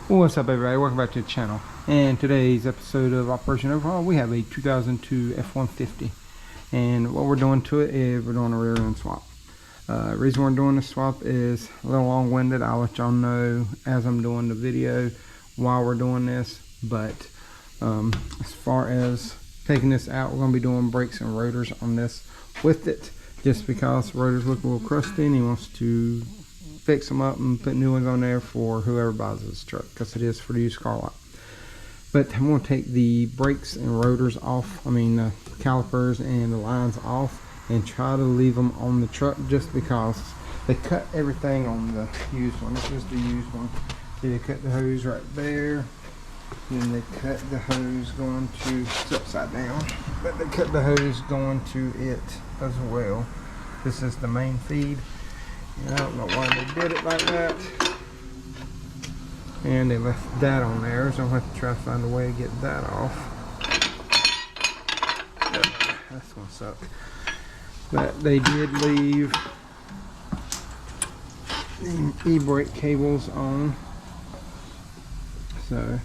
What's up, everybody? Welcome back to the channel. And today's episode of Operation Overhaul, we have a 2002 F150, and what we're doing to it is we're doing a rear end swap. Reason we're doing this swap is a little long-winded. I'll let y'all know as I'm doing the video while we're doing this, but as far as taking this out, we're going to be doing brakes and rotors on this with it, just because the rotors look a little crusty and he wants to fix them up and put new ones on there for whoever buys this truck, because it is for the used car lot. But I'm going to take the brakes and rotors off, the calipers and the lines off, and try to leave them on the truck, just because they cut everything on the used one. This is the used one. See, they cut the hose right there, then they cut the hose going to, it's upside down, but they cut the hose going to it as well. This is the main feed. I don't know why they did it like that. And they left that on there, so I'll have to try to find a way to get that off. That's gonna suck. But they did leave the e-brake cables on, so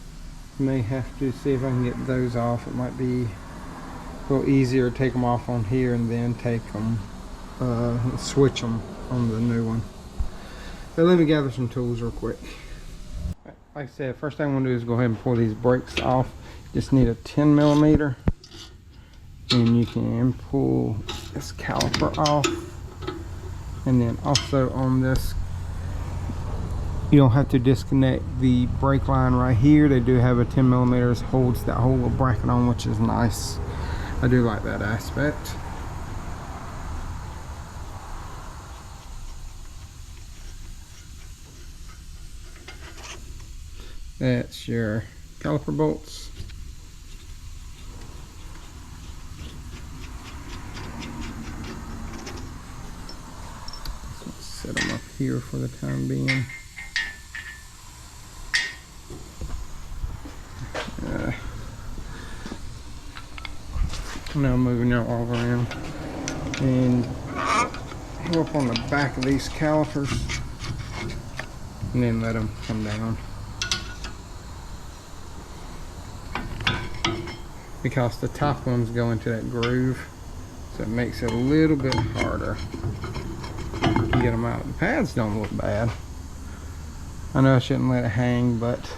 I may have to see if I can get those off. It might be a little easier to take them off on here and then take them, switch them on the new one. But let me gather some tools real quick. Like I said, first thing I'm going to do is go ahead and pull these brakes off. Just need a 10mm, and you can pull this caliper off. And then also on this, you don't have to disconnect the brake line right here. They do have a 10mm that holds that whole little bracket on, which is nice. I do like that aspect. That's your caliper bolts. Let's set them up here for the time being. Now moving them all around, and go up on the back of these calipers, and then let them come down. Because the top ones go into that groove, so it makes it a little bit harder to get them out. The pads don't look bad. I know I shouldn't let it hang, but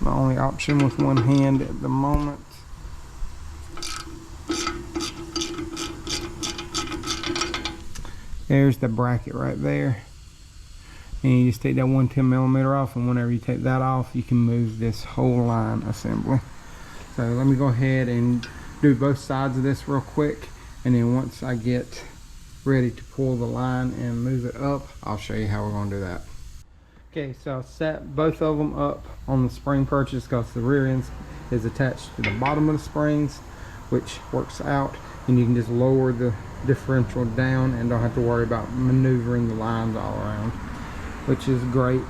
my only option with one hand at the moment. There's the bracket right there. And you just take that one 10mm off, and whenever you take that off, you can move this whole line assembly. So let me go ahead and do both sides of this real quick, and then once I get ready to pull the line and move it up, I'll show you how we're going to do that. Okay, so I set both of them up on the spring purchase, because the rear end is attached to the bottom of the springs, which works out, and you can just lower the differential down and don't have to worry about maneuvering the lines all around, which is great.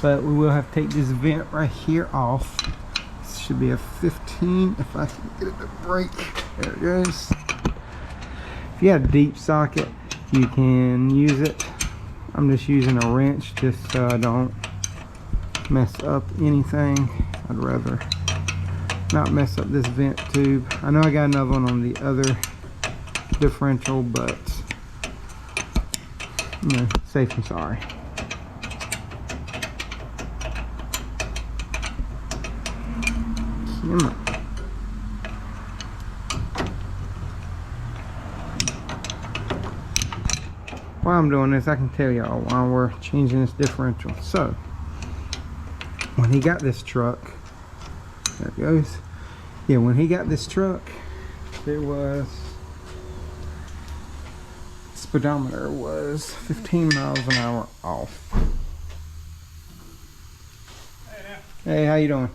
But we will have to take this vent right here off. This should be a 15 if I can get it to break. There it goes. If you have a deep socket, you can use it. I'm just using a wrench just so I don't mess up anything. I'd rather not mess up this vent tube. I know I got another one on the other differential, but safe and sorry. While I'm doing this, I can tell y'all while we're changing this differential. So when he got this truck, there it goes. Yeah, when he got this truck, it was, speedometer was 15 miles an hour off. Hey now. Hey, how you doing?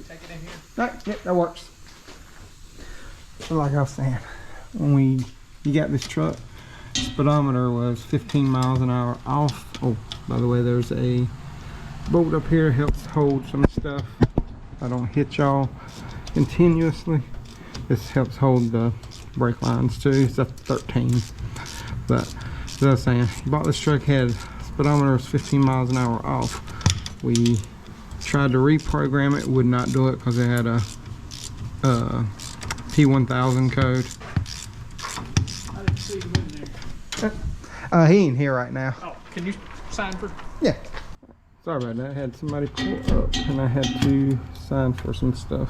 Take it in here. Right, yep, that works. So like I was saying, when you got this truck, speedometer was 15 miles an hour off. Oh, by the way, there's a bolt up here, helps hold some stuff. I don't hit y'all continuously. This helps hold the brake lines too. It's a 13. But as I was saying, bought this truck, had speedometer is 15 miles an hour off. We tried to reprogram it, would not do it because it had a P1000 code. I didn't see him in there. He ain't here right now. Oh, can you sign for? Yeah. Sorry about that. I had somebody pull up and I had to sign for some stuff.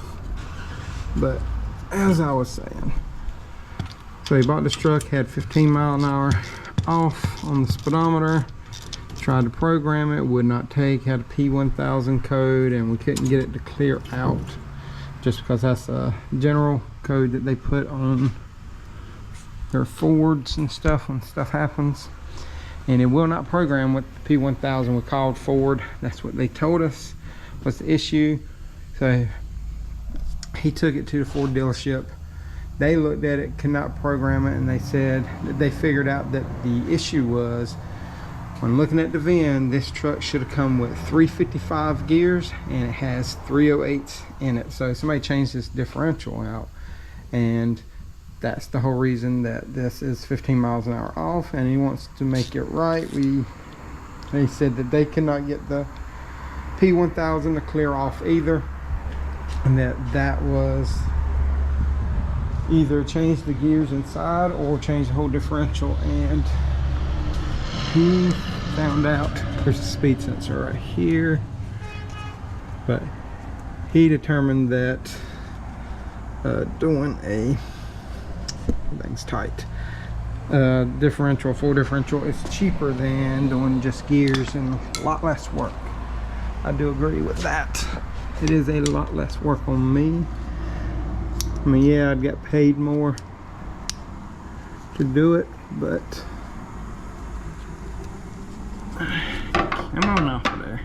But as I was saying, so he bought this truck, had 15 mile an hour off on the speedometer. Tried to program it, would not take, had a P1000 code, and we couldn't get it to clear out just because that's a general code that they put on their Fords and stuff when stuff happens. And it will not program with the P1000. We called Ford, that's what they told us was the issue. So he took it to the Ford dealership. They looked at it, could not program it, and they said that they figured out that the issue was when looking at the VIN, this truck should have come with 355 gears and it has 308s in it. So somebody changed this differential out, and that's the whole reason that this is 15 miles an hour off, and he wants to make it right. They said that they cannot get the P1000 to clear off either, and that was either change the gears inside or change the whole differential. And he found out there's a speed sensor right here, but he determined that doing a thing's tight differential, full differential, is cheaper than doing just gears and a lot less work. I do agree with that. It is a lot less work on me. I mean, yeah, I'd get paid more to do it, but come on off of there.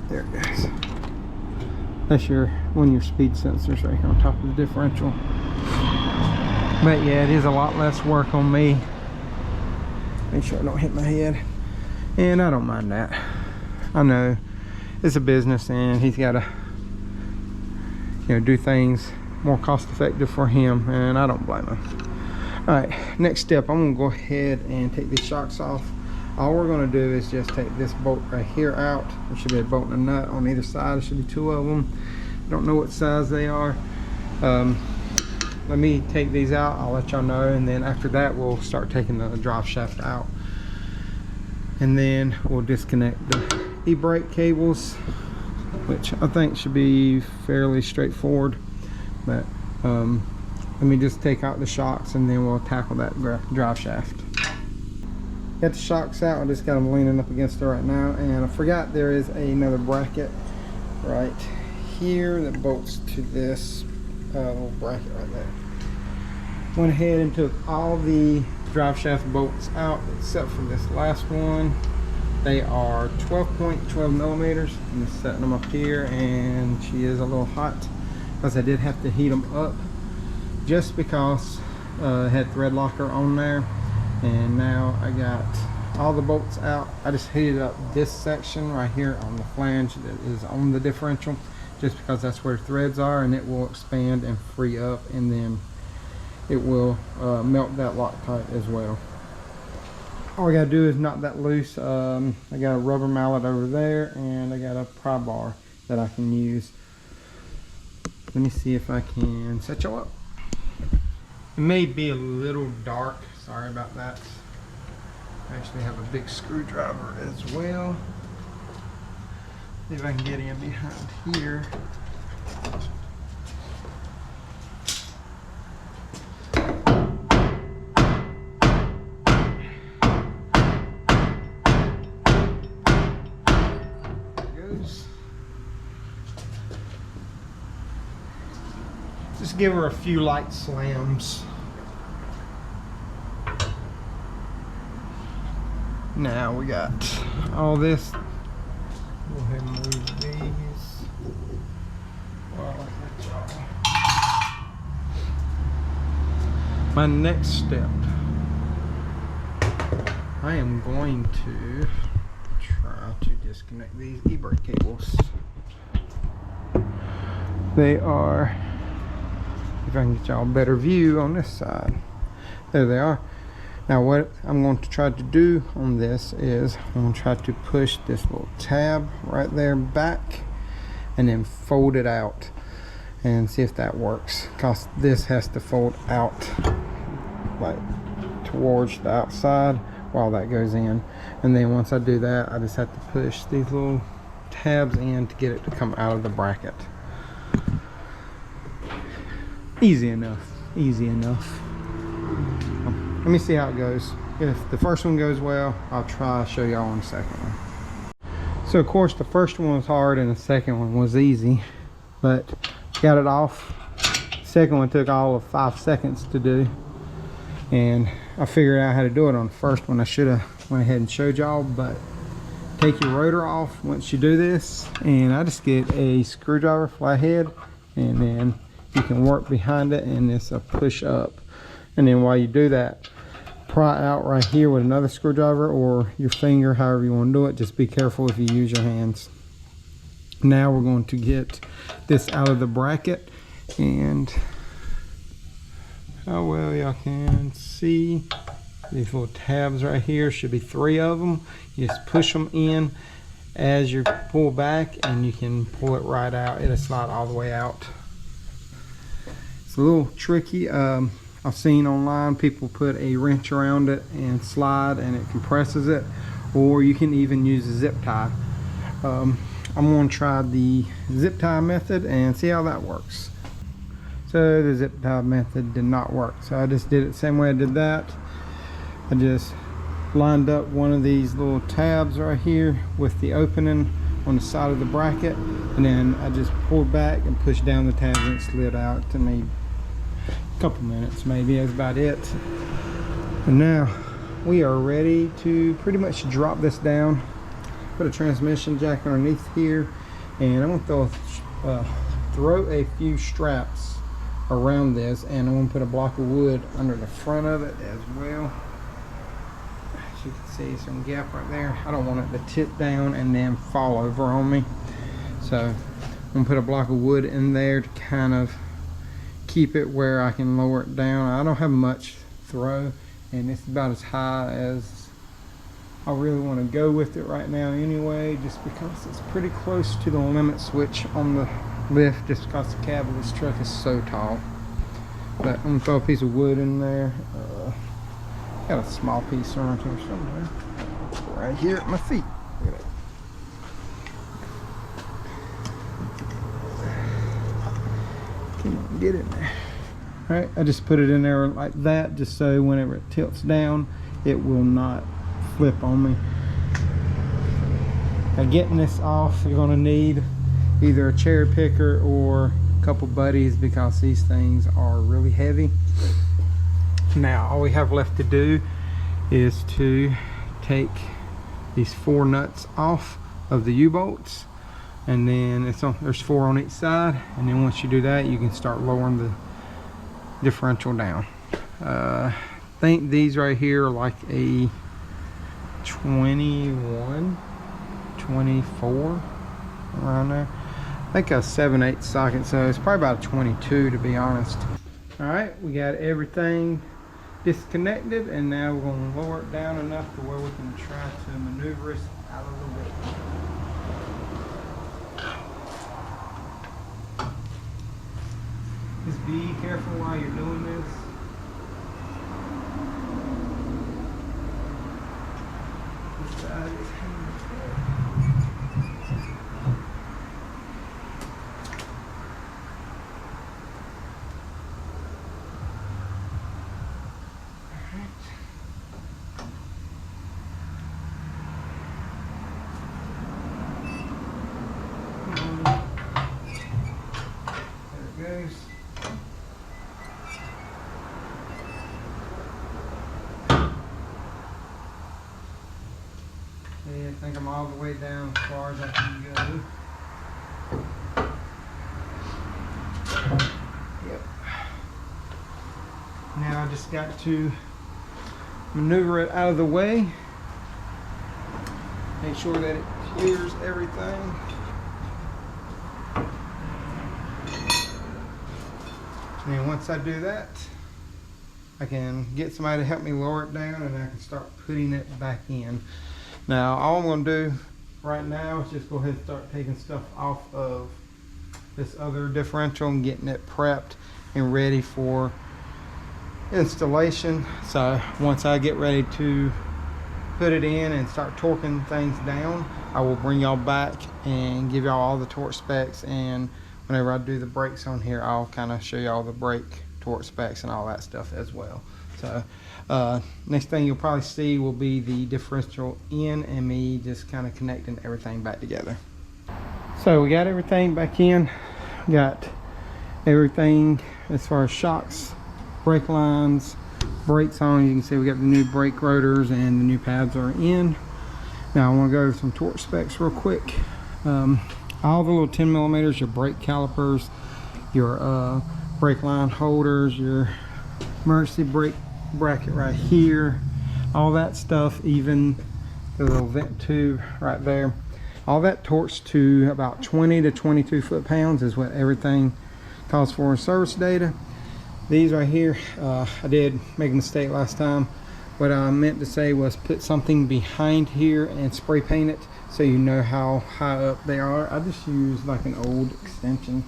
There it goes. That's one of your speed sensors right here on top of the differential. But yeah, it is a lot less work on me. Make sure I don't hit my head. And I don't mind that. I know it's a business and he's got to, do things more cost effective for him, and I don't blame him. All right, next step, I'm gonna go ahead and take these shocks off. All we're gonna do is just take this bolt right here out. There should be a bolt and a nut on either side. There should be two of them. I don't know what size they are. Let me take these out, I'll let y'all know, and then after that we'll start taking the drive shaft out, and then we'll disconnect the e-brake cables, which I think should be fairly straightforward. But let me just take out the shocks and then we'll tackle that drive shaft. Got the shocks out, I just got them leaning up against it right now, and I forgot there is another bracket right here that bolts to this little bracket right there. Went ahead and took all the drive shaft bolts out except for this last one. They are 12.12 millimeters. I'm just setting them up here, and she is a little hot because I did have to heat them up just because it had thread locker on there. And now I got all the bolts out. I just heated up this section right here on the flange that is on the differential, just because that's where threads are, and it will expand and free up, and then it will melt that Loctite as well. All I gotta do is knock that loose. I got a rubber mallet over there, and I got a pry bar that I can use. Let me see if I can set y'all up. It may be a little dark, sorry about that. I actually have a big screwdriver as well. See if I can get in behind here. Just give her a few light slams. Now we got all this. Go ahead and move these. Well, my next step, I am going to try to disconnect these e-brake cables. They are, if I can get y'all a better view on this side, there they are. Now what I'm going to try to do on this is I'm going to try to push this little tab right there back and then fold it out and see if that works, because this has to fold out like towards the outside while that goes in. And then once I do that, I just have to push these little tabs in to get it to come out of the bracket. Easy enough, easy enough. Let me see how it goes. If the first one goes well, I'll try to show y'all on the second one. So of course the first one was hard and the second one was easy, but got it off. The second one took all of 5 seconds to do, and I figured out how to do it on the first one. I should have went ahead and showed y'all, but take your rotor off once you do this, and I just get a screwdriver flathead, and then you can work behind it, and it's a push up. And then while you do that, pry out right here with another screwdriver or your finger, however you want to do it. Just be careful if you use your hands. Now we're going to get this out of the bracket, and how well y'all can see these little tabs right here, should be 3 of them. You just push them in as you pull back, and you can pull it right out. It'll slide all the way out. It's a little tricky. I've seen online people put a wrench around it and slide, and it compresses it, or you can even use a zip tie. I'm going to try the zip tie method and see how that works. So the zip tie method did not work, so I just did it the same way I did that. I just lined up one of these little tabs right here with the opening on the side of the bracket, and then I just pulled back and pushed down the tab, and it slid out to me. Couple minutes maybe, that's about it. And now we are ready to pretty much drop this down, put a transmission jack underneath here, and I'm going to throw a few straps around this, and I'm going to put a block of wood under the front of it as well. As you can see, some gap right there. I don't want it to tip down and then fall over on me, so I'm going to put a block of wood in there to kind of keep it where I can lower it down. I don't have much throw, and it's about as high as I really want to go with it right now anyway, just because it's pretty close to the limit switch on the lift, just because the cab of this truck is so tall. But I'm going to throw a piece of wood in there. Got a small piece around here somewhere. Right here at my feet. Look at that. Come on, get in there. All right, I just put it in there like that, just so whenever it tilts down, it will not flip on me. Now getting this off, you're gonna need either a cherry picker or a couple buddies, because these things are really heavy. Now all we have left to do is to take these 4 nuts off of the U-bolts, and then there's 4 on each side, and then once you do that, you can start lowering the differential down. I think these right here are like a 21, 24, around there. I think a 7/8 socket, so it's probably about a 22 to be honest. All right, we got everything disconnected, and now we're going to lower it down enough to where we can try to maneuver it out of the way. Just be careful while you're doing this. This side is I think I'm all the way down as far as I can go. Yep. Now I just got to maneuver it out of the way. Make sure that it clears everything. And then once I do that, I can get somebody to help me lower it down, and I can start putting it back in. Now all I'm going to do right now is just go ahead and start taking stuff off of this other differential and getting it prepped and ready for installation. So once I get ready to put it in and start torquing things down, I will bring y'all back and give y'all all the torque specs, and whenever I do the brakes on here, I'll kind of show y'all the brake torque specs and all that stuff as well. So next thing you'll probably see will be the differential in and me just kind of connecting everything back together. So we got everything back in, got everything as far as shocks, brake lines, brakes on. You can see we got the new brake rotors and the new pads are in. Now I want to go over some torque specs real quick. All the little 10 millimeters, your brake calipers, your brake line holders, your emergency brake bracket right here, all that stuff, even the little vent tube right there, all that torques to about 20 to 22 foot-pounds is what everything calls for in service data. These right here, I did make a mistake last time. What I meant to say was put something behind here and spray paint it so you know how high up they are. I just used like an old extension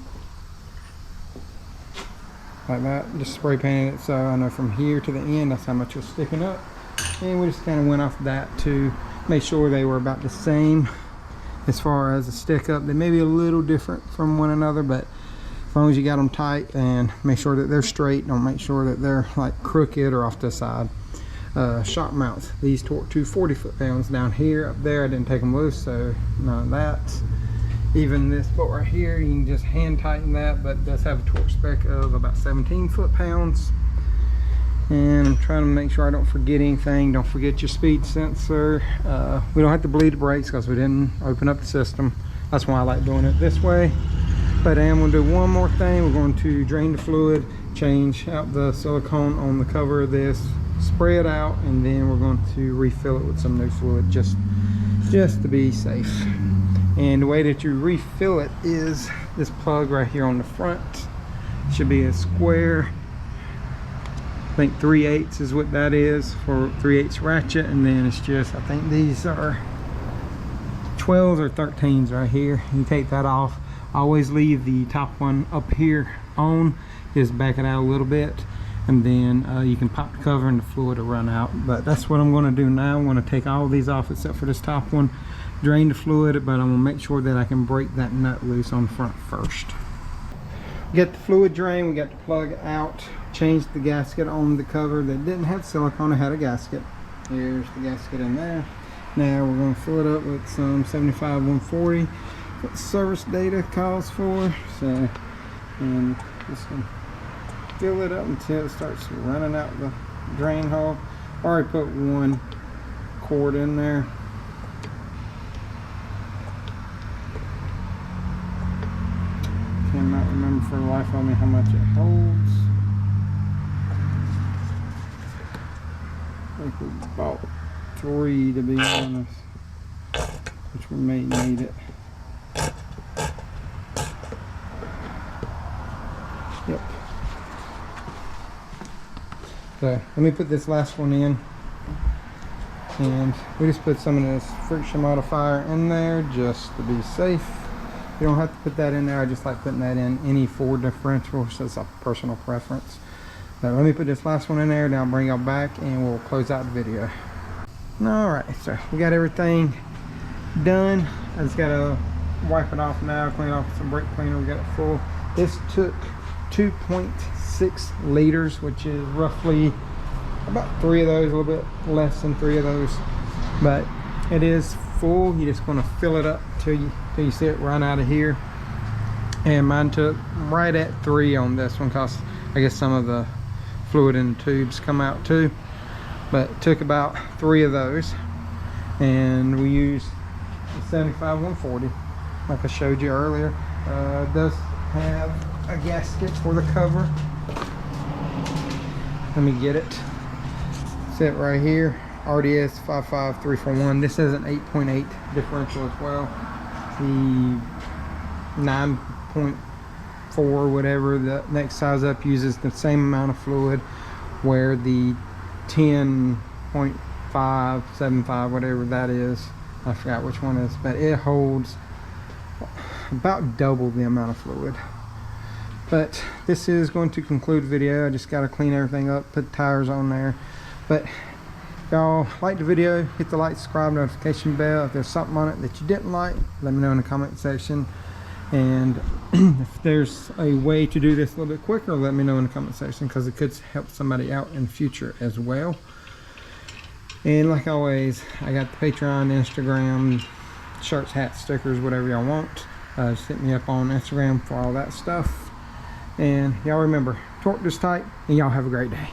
like that, just spray painted it so I know from here to the end that's how much was sticking up, and we just kind of went off that to make sure they were about the same as far as the stick up. They may be a little different from one another, but as long as you got them tight and make sure that they're straight, don't make sure that they're like crooked or off to the side. Shock mounts, these torque to 40 foot-pounds down here. Up there I didn't take them loose, so none of that. Even this bolt right here, you can just hand tighten that, but it does have a torque spec of about 17 foot-pounds. And I'm trying to make sure I don't forget anything. Don't forget your speed sensor. We don't have to bleed the brakes because we didn't open up the system. That's why I like doing it this way. But I am going to do one more thing. We're going to drain the fluid, change out the silicone on the cover of this, spray it out, and then we're going to refill it with some new fluid just to be safe. And the way that you refill it is this plug right here on the front. Should be a square, I think 3/8 is what that is for 3/8 ratchet, and then it's just, I think these are 12s or 13s right here. You take that off. Always leave the top one up here on, just back it out a little bit, and then you can pop the cover and the fluid will run out. But that's what I'm going to do now. I'm going to take all of these off except for this top one, drain the fluid, but I'm going to make sure that I can break that nut loose on the front first. Get the fluid drain, we got the plug out, changed the gasket on the cover that didn't have silicone, it had a gasket. Here's the gasket in there. Now we're going to fill it up with some 75-140, what service data calls for. So, and just going to fill it up until it starts running out the drain hole. Already put one cord in there. Cannot remember for the life of me how much it holds. I think we bought 3 to be honest, which we may need it. Yep. So let me put this last one in, and we just put some of this friction modifier in there just to be safe. You don't have to put that in there. I just like putting that in any Ford differential, so it's a personal preference. But let me put this last one in there, then I'll bring y'all back and we'll close out the video. Alright, so we got everything done. I just gotta wipe it off now, clean it off with some brake cleaner. We got it full. This took 2.6 liters, which is roughly about 3 of those, a little bit less than 3 of those. But it is full. You're just gonna fill it up till you see it run out of here. And mine took right at 3 on this one, because I guess some of the fluid in the tubes come out too. But it took about 3 of those, and we used the 75-140 like I showed you earlier. It does have a gasket for the cover. Let me get it. Sit right here. RDS 55341. This is an 8.8 differential as well. The 9.4 whatever, the next size up, uses the same amount of fluid. where the 10.575, whatever that is, I forgot which one is, but it holds about double the amount of fluid. But this is going to conclude the video. I just got to clean everything up, put tires on there. But y'all like the video, hit the like, subscribe, notification bell. If there's something on it that you didn't like, let me know in the comment section. And if there's a way to do this a little bit quicker, let me know in the comment section, because it could help somebody out in the future as well. And like always, I got the Patreon, Instagram, shirts, hats, stickers, whatever y'all want. Just hit me up on Instagram for all that stuff. And y'all remember, torque this tight, and y'all have a great day.